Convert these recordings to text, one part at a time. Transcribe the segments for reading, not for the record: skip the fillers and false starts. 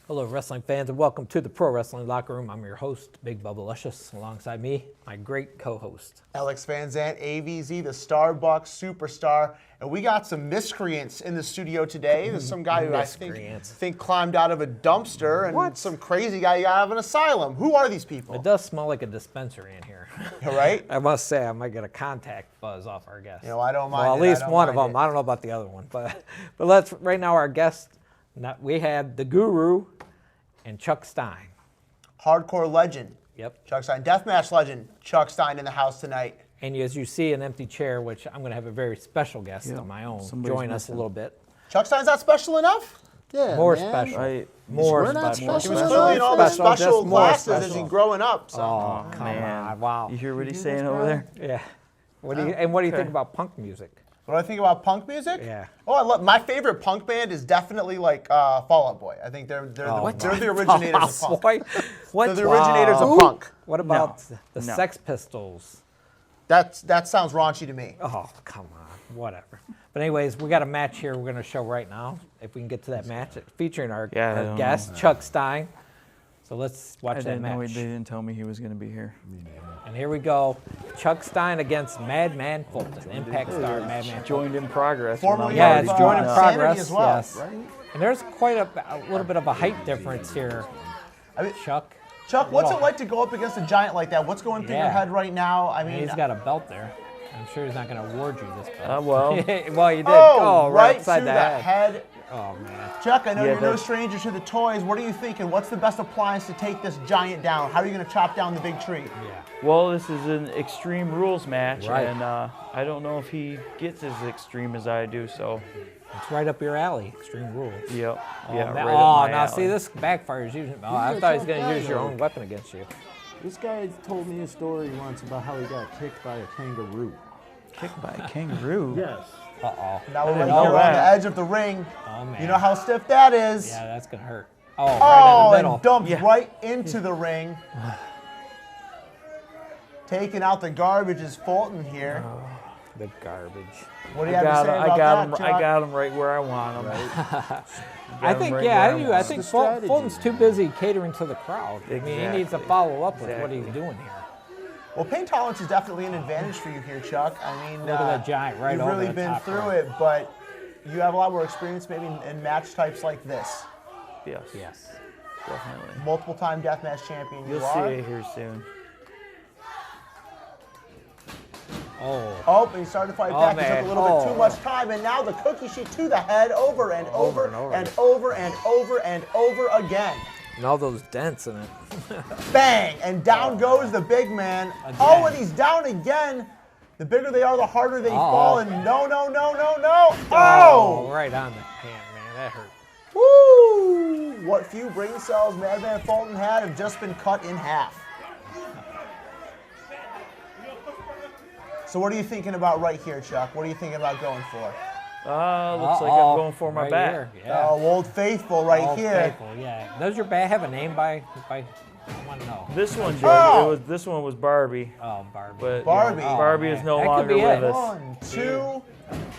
Hello, wrestling fans, and welcome to the Pro Wrestling Locker Room. I'm your host, Big Bubba Luscious. Alongside me, my great co-host, Alex Van Zandt, AVZ, the Starbucks superstar. And we got some miscreants in the studio today. There's some guy who I think climbed out of a dumpster, and some crazy guy got out of an asylum. Who are these people? It does smell like a dispensary in here. Right? I must say, I might get a contact buzz off our guest. You know, I don't mind. Well, at least one of them. I don't know about the other one, but let's right now our guest. We have the Guru and Chuck Stein. Hardcore legend. Yep. Chuck Stein. Deathmatch legend. Chuck Stein in the house tonight. And as you see, an empty chair, which I'm going to have a very special guest of my own join us a little bit. Chuck Stein's not special enough? Yeah, more man. special. Right. More special. He was clearly in all the special classes special. as he growing up. So. Oh, come on. Wow. You hear what he's saying over there? Yeah. What do you think about punk music? What do I think about punk music? Yeah. Oh, I love my favorite punk band is definitely like Fall Out Boy. I think they're the originators of punk. What? They're the originators of punk. What about the Sex Pistols? That sounds raunchy to me. Oh, come on. Whatever. But anyways, we got a match here we're going to show right now. If we can get to that match, featuring our guest, Chuck Stein. So let's watch that match. They didn't tell me he was going to be here. And here we go. Chuck Stein against Madman Fulton. Impact star Madman Joined in progress. Yeah, it's joined in progress. As well, yes. right? And there's quite a little bit of a height difference here. I mean, Chuck, what's it like to go up against a giant like that? What's going through your head right now? I mean, he's got a belt there. I'm sure he's not going to award you this belt. Well. Well, you did. Oh, right upside to the head. Oh, man. Chuck, I know you're no stranger to the toys. What are you thinking? What's the best appliance to take this giant down? How are you going to chop down the big tree? Yeah. Well, this is an Extreme Rules match, Right. and I don't know if he gets as extreme as I do, so. It's right up your alley, Extreme Rules. Yep. Oh, yeah, man. right up my now alley. see, this backfires usually. Oh, I thought he was going to use your own weapon against you. This guy told me a story once about how he got kicked by a kangaroo. Kicked by a kangaroo? Yes. Uh-oh. Now we're right know here on that. the edge of the ring. Oh, man. You know how stiff that is. Yeah, that's going to hurt. Oh, right in the middle. And dumped right into the ring. Taking out the garbage is Fulton here. The garbage. What do you have to say about that, Chuck? I got him right where I want him. I think Fulton's too busy catering to the crowd. I mean, he needs to follow up with what he's doing here. Well, pain tolerance is definitely an advantage for you here, Chuck. I mean, look at that giant right over the top. You've really been through it, but you have a lot more experience maybe in match types like this. Yes. Yes. Definitely. Multiple-time deathmatch champion You'll see it here soon. Oh, and he started to fight back. He took a little bit too much time, and now the cookie sheet to the head over and over and over and over and over again. And all those dents in it. Bang! And down goes the big man. Again. Oh, and he's down again. The bigger they are, the harder they fall. And no. Oh! Right on the pan, man. That hurt. Woo! What few brain cells Madman Fulton had have just been cut in half. So what are you thinking about right here, Chuck? What are you thinking about going for? Looks like I'm going for my bat. Here, yeah. Oh, Old Faithful right here. Faithful, yeah. Does your bat have a name by I want to know. This one did. This one was Barbie. Oh, Barbie. But Barbie. Barbie is no That could longer be with it. us. 1,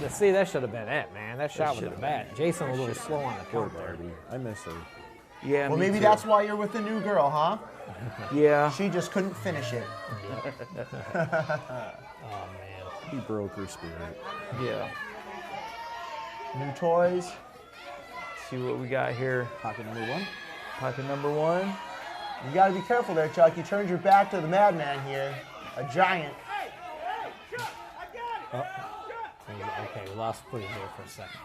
2. See, that should have been it, man. That shot with the bat. Jason was a little slow on the count there. I miss her. Yeah. Well, me maybe too. that's why you're with the new girl, huh? Yeah. She just couldn't finish it. Oh, man. He broke her spirit. Yeah. New toys. Let's see what we got here. Pocket number 1. Pocket number 1. You got to be careful there, Chuck. You turned your back to the madman here. A giant. Okay, we lost footage there for a second.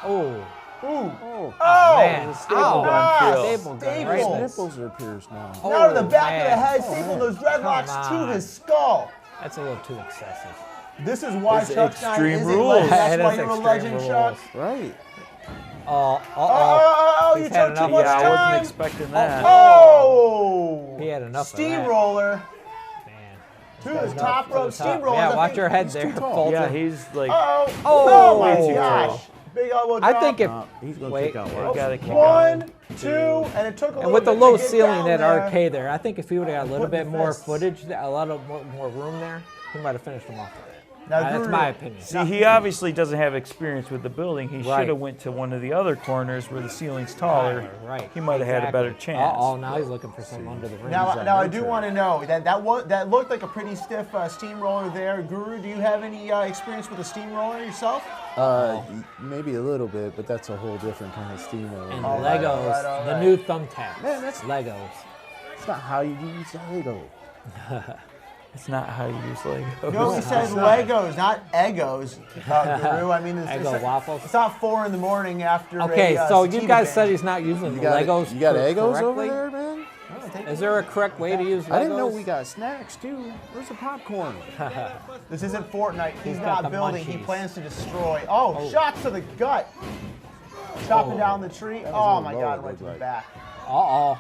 Oh. Ooh. Oh, Man. Staple gun kill. Staple gun. Staple. Right his there. nipples are pierced now. Now to the back of the man. head, stapled those dreadlocks Come to on. his skull. That's a little too excessive. This is why It's Chuck Stein Extreme is a Rules. legend. That's It why is you're a Extreme legend, Rules. Chuck. Right. Oh, you He's had took too enough. much Yeah, I time. wasn't expecting that. Oh! He had enough of that. Steamroller. Man. To his top rope steamroller. Yeah, I watch think your head he's there, too tall. Fulton. Yeah, he's like. Oh my Way too gosh. tall. Big elbow drop. I think if He's going to Wait. kick out Yeah, one. gotta kick out. 1, 2, and it took a little and with the bit low to get ceiling down at there. arcade there, I think if he would have got a little Put the bit more fists. footage, a lot of more room there, he might have finished him off. Now, That's Guru, my opinion. See, he obviously doesn't have experience with the building. He Right. should have went to one of the other corners where the ceiling's taller. Right. He might have had a better Exactly. chance. Oh, now he's looking for something under the rim. Now I do want to know that looked like a pretty stiff steamroller there. Guru, do you have any experience with a steamroller yourself? Maybe a little bit, but that's a whole different kind of steam. And All right, Legos, all right, all the right. new thumbtacks. Man, that's- Legos. It's not how you use a Lego. It's not how you use Legos. No, he said Legos, not Egos. Guru, I mean, Eggo waffles. It's not 4 in the morning after. Okay, a, so sativa you guys binge. said he's not using You the got Legos. You got Egos over correctly? there, man? Is there a correct way to use Legos? I didn't know we got snacks too. Where's the popcorn? This isn't Fortnite. He's got the not building. He munchies. plans to destroy. Oh, shots to the gut. Chopping down the tree. was a Oh little my low, God, it right looked to the like. back. Uh-oh.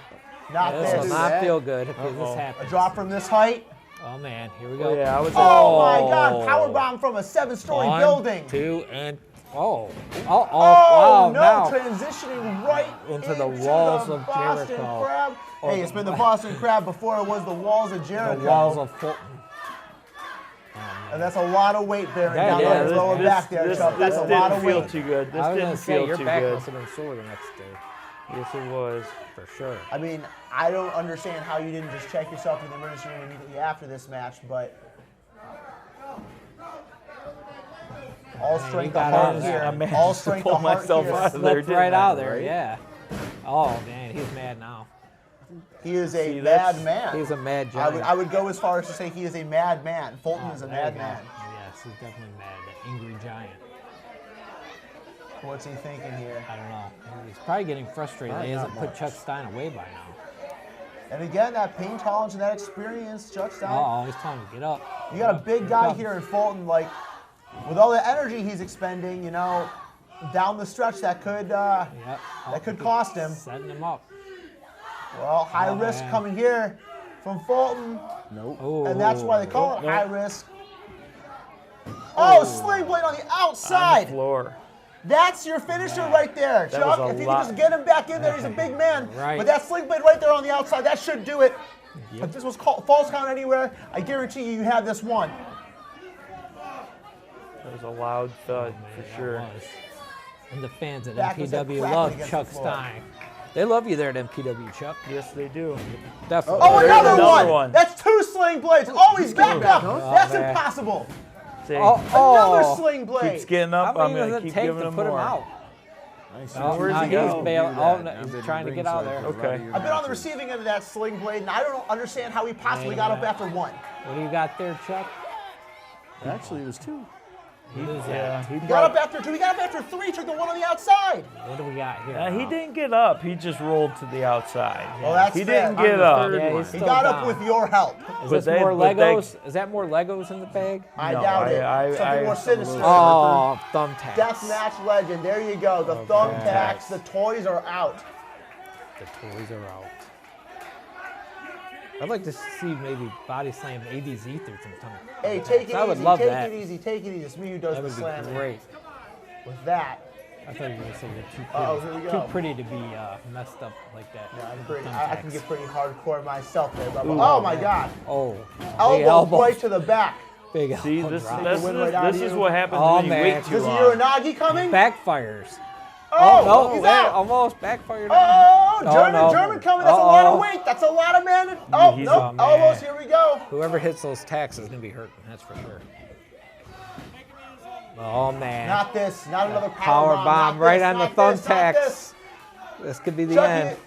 Not This will this. not feel good if this A happens. drop from this height. Oh, man. Here we go. Yeah, I was. Oh my God, power bomb from a 7-story One, building. 2, and... Oh. Oh Wow, no, now. transitioning right Into the walls of Boston Jericho. Crab. Hey, it's been the Boston Crab before it was the walls of Jericho. The walls of Fulton. And that's a lot of weight bearing That down on is. his lower back there, Chuck. That's a lot of didn't feel weight. too good. This I was didn't going to say, feel your too back good. must have been sore the next day. Yes, it was. For sure. I mean, I don't understand how you didn't just check yourself in the emergency room immediately after this match, but all strength got of heart out. here. I managed All to strength pull of heart myself here. out of there. Slipped didn't right I? out there, Right? yeah. Oh, man, he's mad now. He is a See, mad that's- man. He's a mad I giant. would go as far as to say he is a mad man. Fulton is a There you mad go. man. Yes, he's definitely mad. That angry giant. What's he thinking here? I don't know. He's probably getting frustrated. Probably He hasn't not put much. Chuck Stein away by now. And again, that pain tolerance and that experience, Chuck Stein. Uh-oh, he's telling him to get up. You got a big guy here in Fulton, like, with all the energy he's expending, you know, down the stretch, that could Yep. that could cost him. Setting him up. Well, high Oh, risk man. coming here from Fulton, Nope. Ooh. and that's why they call it nope. high risk. Oh, sling blade on the On the outside. floor. That's your finisher right there, That Chuck. was a If you lot. can just get him back in there, he's a big man. Right. But that sling blade right there on the outside, that should do it. Yep. If this was false count anywhere, I guarantee you have this one. That was a loud thud for That sure. was. And the fans at Back was MPW cracking love against Chuck the floor. Stein. They love you there at MPW, Chuck. Yes, they do. Definitely. Oh, There's another another one. one. That's 2 sling blades. Oh, he's back up. That's man. impossible. See, Another sling blade. keeps getting How up. many I'm does gonna it keep take giving to him put him more. out? Nice. Oh, Where's now he go? he's bailing. Oh, no, he's trying to get out there. Okay. I've been on the receiving end of that sling blade, and I don't understand how he possibly got up after one. What do you got there, Chuck? Actually, it was 2. Yeah, He got up after 2. He got up after 3. Took the one on the outside. What do we got here? He now? didn't get up. He just rolled to the outside. Well, that's he fair. didn't get up. Yeah, he's He still got down. up with your help. Is But this they- more but they- Legos? Is that more Legos in the bag? I No, doubt it. I- Something more sinister. Oh, thumbtacks. Deathmatch legend. There you go. The thumbtacks. The toys are out. The toys are out. I'd like to see maybe body slam ADZ through some thumbtacks. Hey, take it I would easy. love Take that. it easy. Take it easy. It's me who does That the would be slamming. great. With that, I thought you were going to say you're too pretty. Uh-oh, here we go. Too pretty to be messed up like that. yeah, I'm with pretty, the I can thumbtacks. get pretty hardcore myself there, Bubba. Oh my God. Oh, big Elbow right to the back. Big See, elbow this, drop. this, Win right out this of is you. what happens Oh, when you man. wait too Is long. Uranagi coming? Backfires. Oh, no, he's that out. almost backfired. Oh, No, German, no. German coming. That's a lot of Uh-oh. weight. That's a lot of man. Oh, He's- nope. oh, man. Elbows. Here we go. Whoever hits those tacks is going to be hurting, that's for sure. Oh, man. Not this. Not another Power bomb Not right this, on the not this, not thumbtacks. this. This could be the Chuck end. it.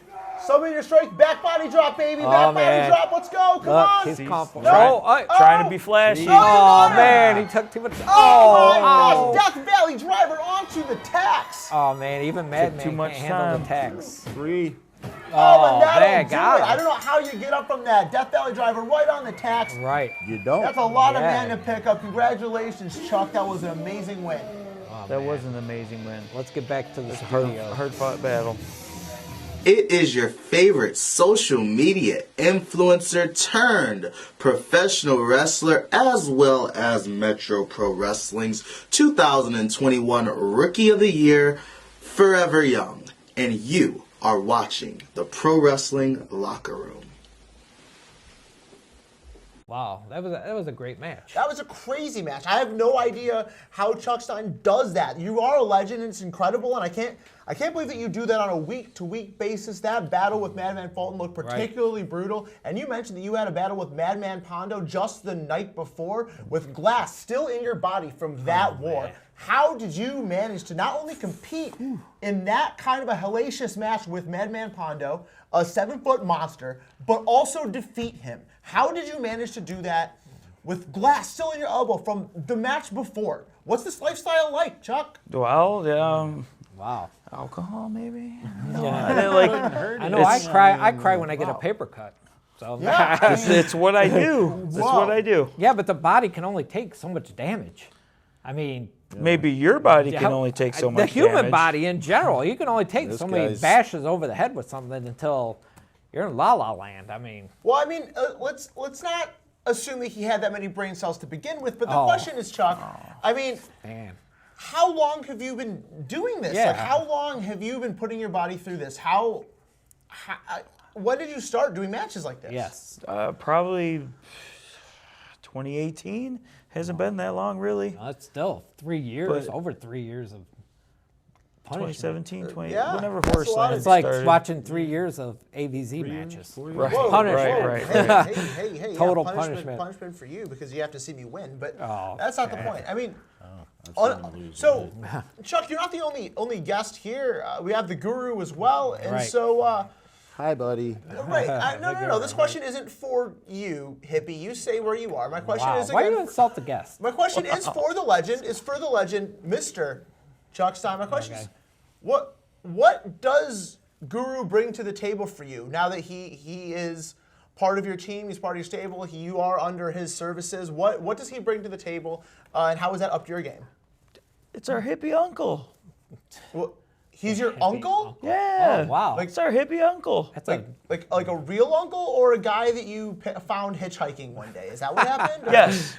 Summon your strike. Back body drop, baby. Oh, Back man. body drop. Let's go. Come Look, on. he's He's confident. trying- Oh, Trying to be flashy. No, you're oh, not. man, he took too much. Oh, my oh. gosh. Death Valley driver onto the tacks. Oh, man, even Madman too much can't handle the time. tacks. 3. Oh, but that'll man, do got it. him. I don't know how you get up from that. Death Valley driver right on the tacks. Right. You don't. That's a lot of Yeah. man to pick up. Congratulations, Chuck. That was an amazing win. Oh, That man. was an amazing win. Let's get back to the Hard, studio. hard fought battle. It is your favorite social media influencer turned professional wrestler as well as Metro Pro Wrestling's 2021 Rookie of the Year, Forever Young. And you are watching the Pro Wrestling Locker Room. Wow, that was a great match. That was a crazy match. I have no idea how Chuck Stein does that. You are a legend, and it's incredible, and I can't believe that you do that on a week-to-week basis. That battle with Madman Fulton looked particularly brutal, and you mentioned that you had a battle with Madman Pondo just the night before with glass still in your body from that war. Man. How did you manage to not only compete in that kind of a hellacious match with Madman Pondo, a 7-foot monster, but also defeat him? How did you manage to do that with glass still in your elbow from the match before? What's this lifestyle like, Chuck? Well, Wow. alcohol maybe. Yeah. I know. I cry when I get a paper cut. So Yeah. It's what I do. It's what I do. yeah, but the body can only take so much damage. I mean, Maybe your body can only take so much the human damage. body in general, you can only take This so many guy's- bashes over the head with something until you're in La La Land. I mean, Well, I mean, let's not assume that he had that many brain cells to begin with. But the question is, Chuck, I mean, man. how long have you been doing this? Yeah. Like, how long have you been putting your body through this? When did you start doing matches like this? Yes. Probably 2018. Hasn't been that long, really. That's still 3 years, But- over 3 years of punishment. 2017, 20. Yeah, Whenever that's Horse a lot. Land It's like started. watching 3 years of AVZ matches. Right, Punishment. right. Hey, Total yeah, punishment. Punishment for you because you have to see me win. But Oh, that's not the okay. point. I mean, I'm losing. so Chuck, you're not the only guest here. We have the Guru as well, and Right. so. Hi, buddy. Right. No. This question isn't for you, hippie. You stay where you are. My question Wow. is Why do again. you insult the guest? My question is for the legend. Mr. Chuck Stein. My question is, Okay. what does Guru bring to the table for you now that he is part of your team? He's part of your stable. You are under his services. What does he bring to the table, and how is that up to your game? It's our hippie uncle. Well, he's your uncle? Yeah. Oh, wow. It's our hippie uncle. That's Like a real uncle or a guy that you found hitchhiking one day? Is that what happened? Or- Yes.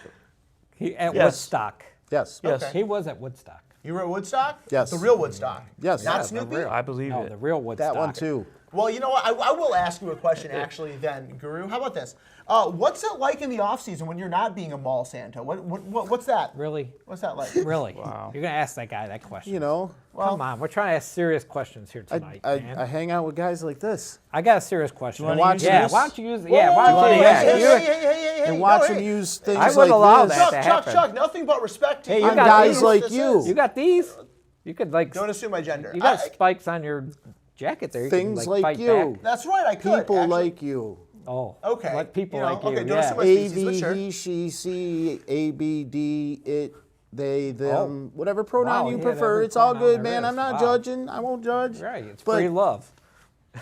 at Yes. Woodstock. Yes. Yes. Okay. He was at Woodstock. You were at Woodstock? Yes. The real Woodstock? Yes. Not Yeah, the Snoopy? I believe No, it. the real Woodstock. That one too. Well, you know what? I will ask you a question actually then, Guru. How about this? What's it like in the off season when you're not being a mall Santa? What's that? Really? What's that like? Really? Wow. You're going to ask that guy that question. You know, Come on. We're trying to ask serious questions here tonight, I man. hang out with guys like this I got a serious question. wanna use Yeah, this? why don't you use Whoa, Yeah, why whoa, don't you whoa, yeah, hey, you- hey, and no, watch hey. them use things I like would allow this. that. Chuck, happen. Chuck, nothing but respect to Hey, you. you On got guys these? like This you. is- You got these? You could like Don't assume my gender. you got I- spikes on your jacket there. You Things can, like fight you. back. That's right, I could. People actually. like you. Oh. Okay. Let people You know, like you. okay, don't yeah. assume my A, species, but B, sure. he, she, she, A, B, D, it, they, them, whatever pronoun Wow, you yeah, prefer. whatever It's all pronoun good, there man. is. I'm not Wow. judging. I won't judge. Right. It's But free love.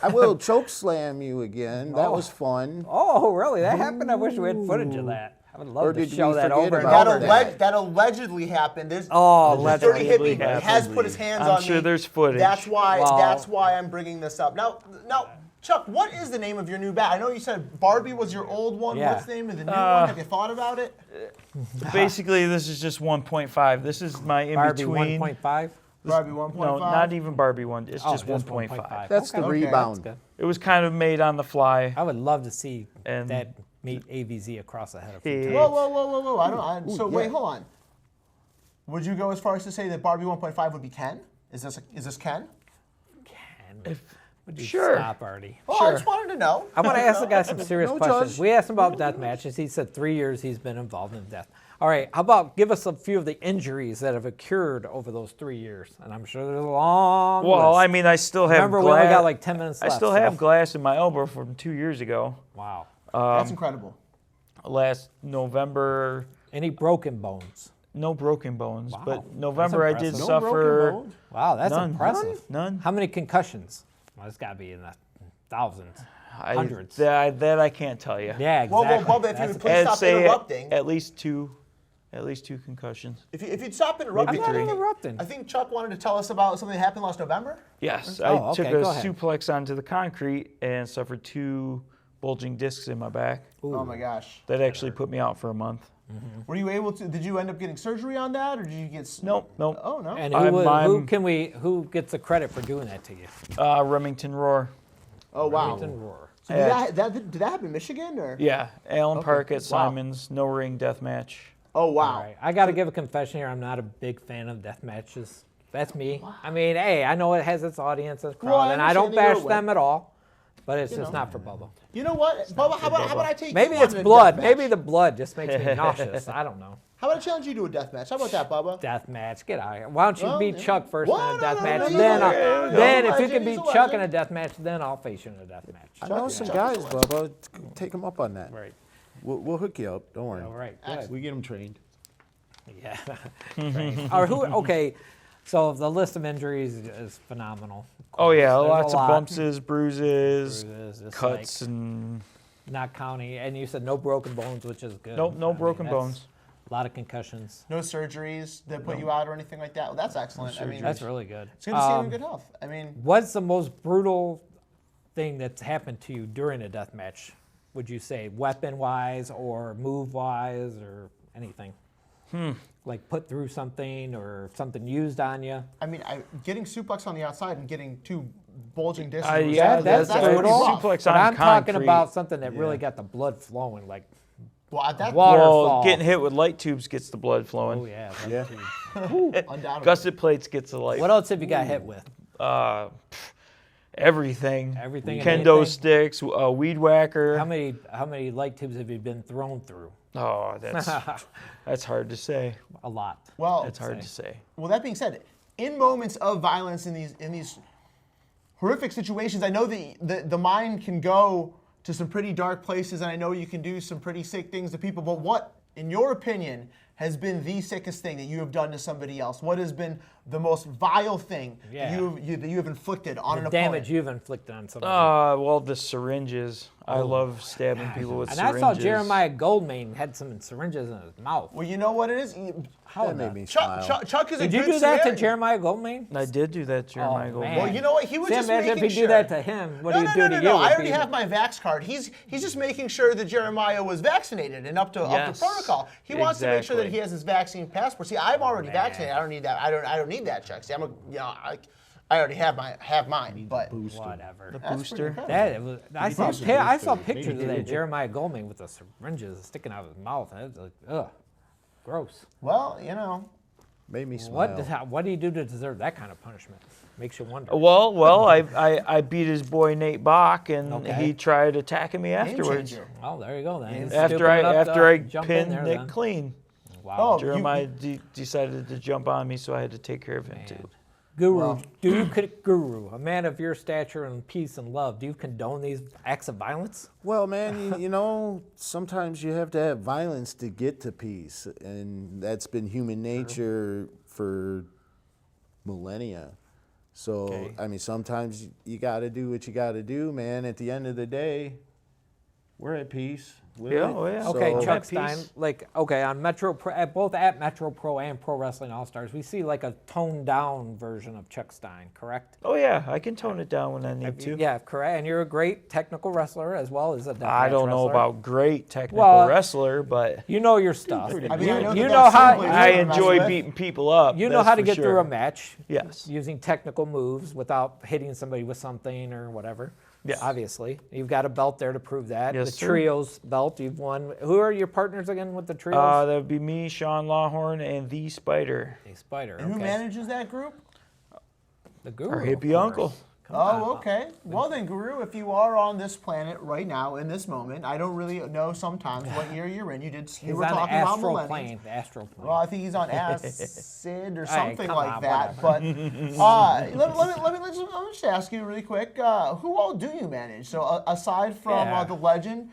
I will choke slam you again. That Oh. was fun. Oh, really? That happened? I wish we had footage of that. I would love Or to did show we that forget over and about over. that? That allegedly happened. There's Oh, Dirty allegedly. Hippie happened. has put his hands I'm on sure me. there's footage. That's why. Wow. That's why I'm bringing this up. Now, Chuck, what is the name of your new bat? I know you said Barbie was your old one. Yeah. What's the name of the new one? Have you thought about it? Basically, this is just 1.5. This is my in Barbie between. 1.5. Barbie 1.5. No, not even Barbie one. It's Oh, just 1.5. That's the Okay. rebound. That's good. It was kind of made on the fly. I would love to see And- that meet AVZ across the head of Yeah. Futuro. Whoa! I don't. So wait, yeah. hold on. Would you go as far as to say that Barbie 1.5 would be Ken? Is this Ken? Would you Sure. Stop, Artie. Well, I just wanted to know. I want to ask the guy some serious No questions. judge. We asked him about death matches. He said 3 years he's been involved in death. All right, how about give us a few of the injuries that have occurred over those 3 years? And I'm sure there's a long Well, list. I mean, I still have Remember, we glass. only got like 10 minutes I left. still so- have glass in my elbow from 2 years ago. Wow. That's incredible. Last November, Any broken bones? no broken bones, Wow, but that's November I did impressive. No broken suffer. bones? Wow, that's None. impressive. None. How many concussions? Well, it's got to be in the thousands, hundreds. That I can't tell you. Yeah, Well, exactly. Bubba, if you That's would please I'd stop say interrupting. at least two concussions. If you'd stop interrupting. Maybe I'm not three. interrupting. I think Chuck wanted to tell us about something that happened last November. Yes, Oh, I took okay, a go ahead. suplex onto the concrete and suffered 2 bulging discs in my back. Oh my gosh. That actually put me out for a month. Were you able to? Did you end up getting surgery on that, or did you get? Nope. Oh no. And I'm- who gets the credit for doing that to you? Remington Roar. Oh wow. Remington Roar. So did that happen in Michigan or? Yeah, Allen Park at Wow. Simon's, no ring death match. Oh wow. All right. I got to give a confession here. I'm not a big fan of death matches. That's me. I mean, hey, I know it has its audience, its crowd, Well, I and I don't understand that you're bash aware. them at all. But it's just not for Bubba. You know what, Bubba? How about I take Maybe you on it's a blood. death match? Maybe the blood just makes me nauseous. I don't know. How about I challenge you to a death match? How about that, Bubba? Death match. Get out of here. Why don't you Well, beat yeah. Chuck first Well, in a no, death no, match? no, Then, no, then no, if you no, can he's beat a Chuck in legend. a death match, then I'll face you in a death match. I know some guys, Bubba. Take them up on that. Right. We'll hook you up. Don't worry. All right. Good. We get them trained. Yeah. Right. Or who? Okay. So the list of injuries is phenomenal. Oh yeah, There's lots a of lot. bumps, bruises, Just cuts, like and not counting. And you said no broken bones, which is good. no I mean, broken that's bones. A lot of concussions. No surgeries that put you out or anything like that. Well, that's excellent. I mean, That's really good. it's good to see him in good health. I mean, What's the most brutal thing that's happened to you during a death match? Would you say weapon-wise or move-wise or anything? Like put through something or something used on you? getting suplex on the outside and getting two bulging discs. Yeah, That's that's brutal. suplex But on I'm talking concrete. about something that really got the blood flowing, like Well, that waterfall. Well, getting hit with light tubes gets the blood flowing. Oh yeah. Yeah. undoubtedly. Gusset plates gets the light. What else have you got hit with? Everything. Everything and Kendo anything? sticks, a weed whacker. How many light tubes have you been thrown through? Oh, that's hard to say. A lot. Well, That's hard to say. Well, that being said, in moments of violence in these horrific situations, I know the mind can go to some pretty dark places, and I know you can do some pretty sick things to people. But what, in your opinion, has been the sickest thing that you have done to somebody else? What has been the most vile thing that you have inflicted on an The opponent? damage you've inflicted on somebody. Well, the syringes. I love stabbing people with And syringes. I saw Jeremiah Goldman had some syringes in his mouth. Well, you know what it is. How That the- made me smile. Chuck is a Did you good do that to Samaritan. Jeremiah Goldman? I did do that, Jeremiah Oh, Goldman. man. Well, you know what? He was See, just imagine making if you sure. do that to him. What do you do to you? No. would I already be- have my Vax card. He's just making sure that Jeremiah was vaccinated and up to Yes, protocol. He wants to make sure that exactly. he has his vaccine passport. See, I'm already vaccinated. I don't need that. I don't need that, Chuck. See, I already have mine. But Whatever. Booster. I saw pictures of that Jeremiah Goldman with the syringes sticking out of his mouth. And it was like, ugh, gross. well, Made me smile. What do you do to deserve that kind of punishment? Makes you wonder. Well, I beat his boy Nate Bach, and Okay. he tried attacking me game afterwards. changer. Well, there you go then. He's After stupid enough to I jump in pinned there Nick then. clean, Wow. Oh, Jeremiah decided to jump on me, so I had to take care of him too. Guru, Guru, a man of your stature and peace and love, do you condone these acts of violence? Well, man, you know, sometimes you have to have violence to get to peace, and that's been human nature for millennia. So, Okay. I mean, sometimes you got to do what you got to do, man. At the end of the day, we're at peace. with Yeah, it. oh, yeah. Okay, So- Chuck Peace. Stein, on Metro Pro, both at Metro Pro and Pro Wrestling All Stars, we see like a toned down version of Chuck Stein, correct? Oh yeah, I can tone it down when I need to. Yeah, correct. And you're a great technical wrestler as well as a deathmatch I don't know wrestler. about great technical Well, wrestler, but You know your stuff. I mean, I know you that know that's how simply- I Yeah, enjoy that's beating people up. you know that's how to for get sure. through a match. Yes. Using technical moves without hitting somebody with something or whatever. Yeah. Obviously, you've got a belt there to prove that. Yes, the sir. trios belt you've won. Who are your partners again with the trios? That would be me, Sean Lawhorn, and the Spider, The Spider. And who okay. manages that group? The Guru. our of hippie course. uncle. Come on. Oh, okay. Well then, Guru, if you are on this planet right now in this moment, I don't really know sometimes what year you're in. You He's were on the talking about astral millennials. plane. The astral plane. Well, I think he's on acid or Hey, something come like on, that. whatever. But let me just ask you really quick. Who all do you manage? So aside from Yeah. the legend,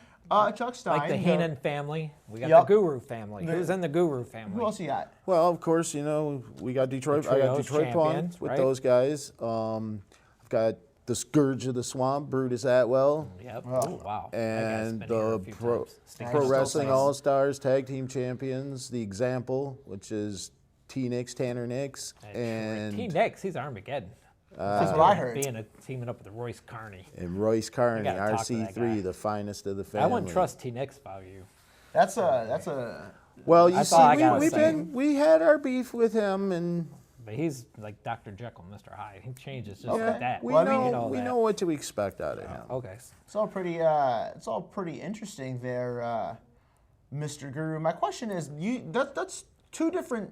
Chuck Stein, like the Heenan family. We got Yup. the Guru family. Who's in the Guru family? who else you got? Well, of course, you know, we got Detroit. The I got trios Detroit Punk champions, with right? those guys. I've got the Scourge of the Swamp, Brutus Atwell, Yep. Oh, wow. That guy's and been here a the few Pro, times. Stinky Pro still Wrestling says. All Stars Tag Team Champions, The Example, which is T-Nix, Tanner Nix, T. and Nix, he's Armageddon. That's what I heard. Teaming up with Royce Carney. Royce Carney, gotta talk to that guy. RC3, the finest of the family. I wouldn't trust T. Nix if I were you. That's a Well, I you thought I see, got we the same. we had our beef with him, and but he's like Dr. Jekyll, Mr. Hyde. He changes just Okay. like that. We Well, I mean, know, you know we that. know what to expect out of him. Okay. It's all pretty interesting there, Mr. Guru. My question is, that's two different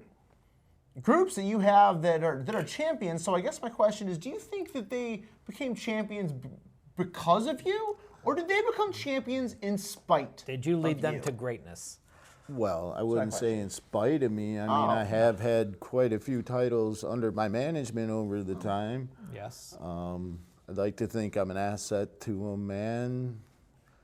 groups that you have that are champions. So I guess my question is, do you think that they became champions because of you, or did they become champions in spite? Did you lead of them you? to greatness? Well, I wouldn't say in spite of me. I mean, Oh. I have had quite a few titles under my management over the time. Yes. I'd like to think I'm an asset to them, man.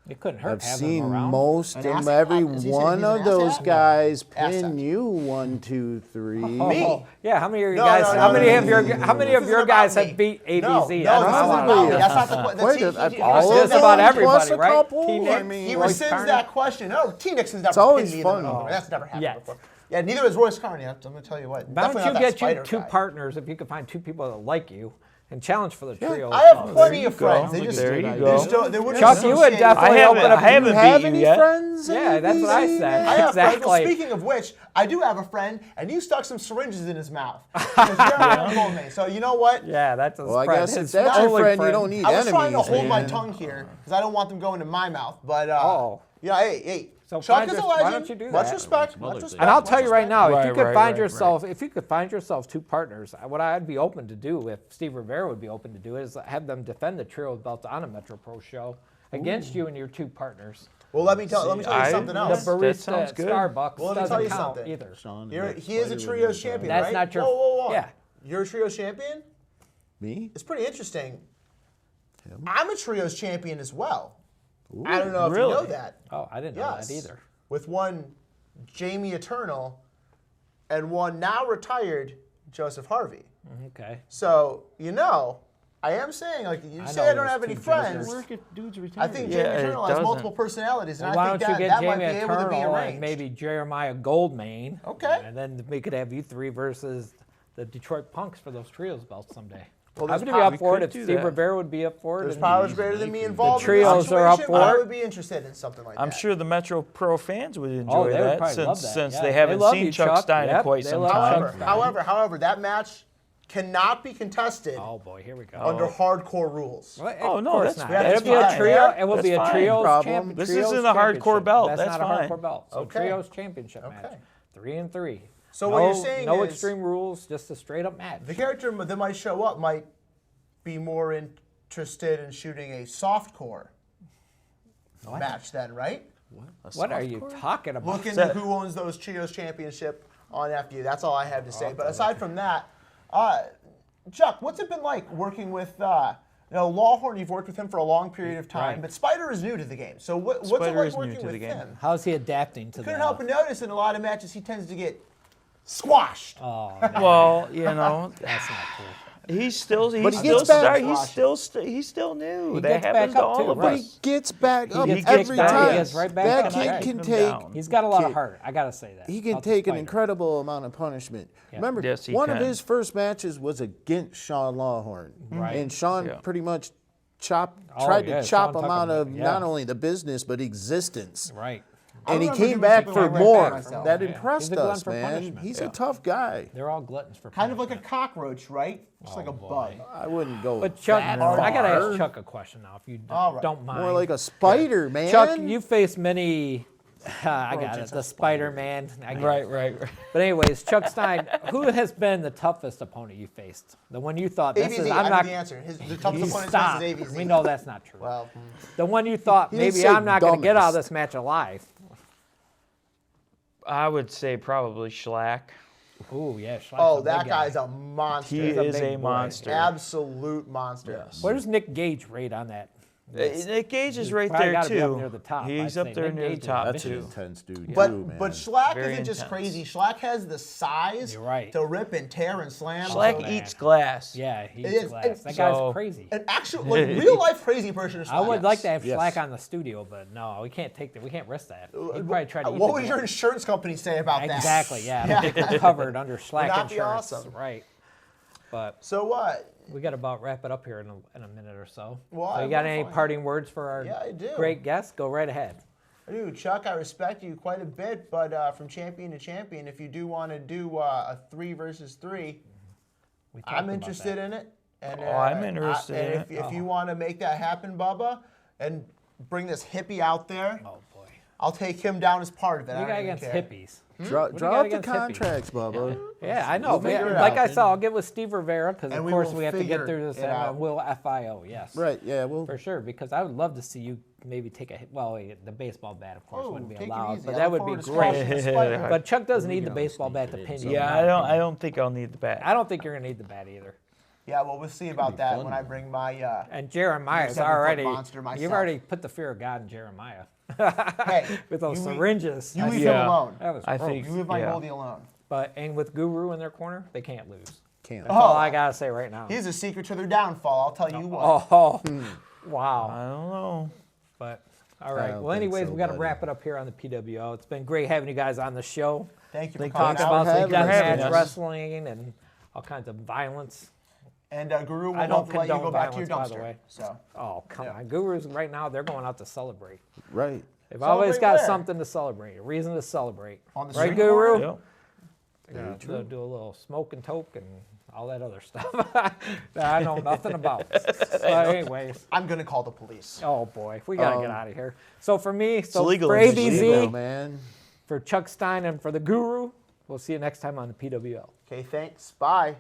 It couldn't hurt I've having seen them around. most An of asset? every Is he saying one he's an of those asset? guys Asset. pin you 1, 2, 3. Me? Yeah, how many of you No, guys? no, how no, many no, of no, your no, no, how many this of isn't your about guys me. have beat ABZ? No, That's this what I isn't wanna about me. know. That's not the question. Quite all It's of just about them, everybody, plus a right? couple. T. I Nick, mean, He Royce rescinds Carney? that question. No, T. Nixon's never always pinned me in the fun. middle. That's never happened Yet. before. Yeah, neither is Royce Carney. I'm going to tell you what. Why Definitely don't you not that get you spider two guy. partners if you can find two people that like you and challenge for the trio? I have Oh, plenty you of friends. go. They just There you they go. just don't- they wouldn't Chuck, you would associate- definitely I open haven't- up. I haven't Do you have beat you any yet. friends? in Yeah, that's what I ABZ? said. I have friends. Well, Exactly. speaking of which, I do have a friend, and you stuck some syringes in his mouth. Because Jeremiah told me. So you know what? Yeah, that's his Well, I friend. guess His if that's your only friend, you don't need I was enemies. trying to hold my man. tongue here because I don't want them going to my mouth. But Oh. yeah, hey. So Chuck find is a your- legend. why don't you do Much that? respect. Much respect. And I'll tell you right now, if you Right, could right, find right, yourself, if you could find yourself two partners, what I'd be open to do, if Steve Rivera would be open to do, is have them defend the trio belts on a Metro Pro show against you and your two partners. Well, let me tell you something The else. barista sounds at good. Starbucks Well, let me doesn't tell you count something. either. Sean, He is a Spider trios was champion, That's right? not your- Whoa. yeah. You're a trios champion? Me? It's pretty interesting. I'm a trios champion as well. I don't know if you really? know that. Oh, I didn't know Yes. that either. With one Jamie Eternal and one now retired Joseph Harvey. Okay. So, I am saying, like, you I say know I don't those have any two friends. Dudes I think Yeah, Jamie it Eternal has doesn't. multiple personalities, and Why I think don't you that get might be Jamie able to be Eternal arranged. and maybe Jeremiah Goldmane? Okay. And then we could have you three versus the Detroit Punks for those trios belts someday. Well, I there's would be power- up we for it could if do Steve that. Rivera would be up for it. There's and powers greater than me involved trios in the are up situation, for I it. would be interested in something like I'm that. sure the Metro Pro fans would enjoy Oh, they would that probably love since that. they Yeah, haven't love seen you, Chuck Stein in Yep, quite they some love time. Chuck Stein. However, that match cannot be contested Oh boy, here we go. under hardcore rules. Well, Oh, of no, course that's not. fine. It'll That's be a fine. trio. It will That's be a fine. trios Problem. champion. This trios isn't a hardcore championship. belt. That's That's not fine. a hardcore belt. So Okay. trios championship Okay. match. 3-3. So what you're saying no is- extreme rules, just a straight up match. The character that might show up might be more interested in shooting a softcore match then, right? What are you talking about? Look into who owns those trios championship on FU. That's all I have to say. But aside from that, Chuck, what's it been like working with Lawhorn? You've worked with him for a long period of time, Right. but Spider is new to the game. So what's it Spider like is new working to the with game. him? How's he adapting to Couldn't that? help but notice in a lot of matches he tends to get squashed. Oh, man, Well, that's not cool. he's still But he gets back- he's still new. He That gets back happens to up, all too, of right. us. Gets back up He gets every back, he time. gets right back that on kid track. can Him take. down. He's got a lot of Kid. heart. I gotta say that. He can About the take an Spider. incredible amount of punishment. Remember, Yes, he one of can. his first matches was against Sean Lawhorn, Right. and Sean Yeah. pretty much Oh, tried yeah, to chop Sean him took out him, of yeah. not only the business but existence. Right. And he remember came doing back something for like that more. myself. That Yeah. impressed He's a glutton us, for man. punishment. He's a tough guy. They're all gluttons for Kind of like a punishment. cockroach, right? Just like a boy. bug. I wouldn't go But Chuck, that I gotta far. ask Chuck a question now, if you All right. don't mind. More like a spider, man. Chuck, you faced many. I got it. The Spider-Man. I get it. Right. But anyways, Chuck Stein, who has been the toughest opponent you faced? The one you thought this AVZ, is. I I'm know not. the answer. The toughest opponent Stop. is AVZ. We know that's not true. Well, The one you thought He didn't maybe say I'm not going to get out of dumbest. this match alive. I would say probably Schlack. Ooh, yeah. Schleif's oh, a that big guy's guy. a monster. He He's a is big a boy. monster. Absolute monster. Where's Nick Gage rate on that? Nick Gage is right probably there gotta be up too. near the top, He's I'd up say. there Nick near the Gage is top That's an too. intense dude, But too, man. but Schlack Very isn't just intense. crazy. Schlack has the size You're right. to rip and tear and slam. Schlack man. eats glass. Yeah, he's It is- glass. it's- That so- guy's crazy. An actual, like, real life crazy person is I Schlack. would like to have Yes. Schlack on the studio, but no, we can't take that. We can't risk that. He'd probably try to eat What the would your glass. insurance company say about that? Exactly, yeah. I don't think we're covered under Schlack Would that be insurance. awesome? Right. But So what? we got to about wrap it up here in a minute or so. Well, So I you got will any find parting words for our Yeah, I do. great guest? Go right ahead. Dude, Chuck, I respect you quite a bit, but from champion to champion, if you do want to do a 3 versus 3, We talked I'm about interested that. in it. And, I'm interested in and if you want to make that happen, Bubba, and bring this hippie out there, Oh boy. I'll take him down as part of it. What I do you got don't even against care. hippies? Draw What do you got up the against hippies? contracts, Bubba. Yeah, I know. figure it Like out. I said, I'll get with Steve Rivera because, And of we course, will we have to get figure through this. it And out. we'll FIO, yes. Right, yeah, well, For sure, because I would love to see you maybe take a hit. Well, the baseball bat, of course, Oh, wouldn't be take it allowed, easy. but I that look would be forward to great. squashing the spider. But Chuck doesn't need the gonna baseball sneak bat to it in pin you. somewhere. Yeah, I don't think I'll need the bat. I don't think you're gonna need the bat either. Yeah, well, we'll see about that when I bring my. And Jeremiah's 7-foot already. monster You've myself. already put the fear of God in Jeremiah Hey, with those you syringes. You leave him Yeah. alone. That was I gross. think- You leave my Yeah. Goldie alone. And with Guru in their corner, they can't lose. can't. That's all I gotta say right now. He's a secret to their downfall. I'll tell you what. Oh, wow. I don't know. But all right. don't Well, think anyways, so, we got to buddy. wrap it up here on the PWL. It's been great having you guys on the show. Thank you for Thank coming Talk you. out. about some having us. deathmatch Yes. wrestling and all kinds of violence. And Guru will I don't love to let you go condone back to your violence, by dumpster. the way. So Oh, come on. Gurus right now, they're going out to celebrate. Right. They've always Celebrate got where? something to celebrate, a reason to celebrate. On the right, street Guru? corner? Yep. They're gonna do a little smoke and toke and all that other stuff that I know nothing about. But anyways, I'm gonna call the police. oh boy, we gotta get out of here. So for me, so legal for in ABZ, Chicago, Man. for Chuck Stein, and for the Guru, we'll see you next time on the PWL. Okay, thanks. Bye.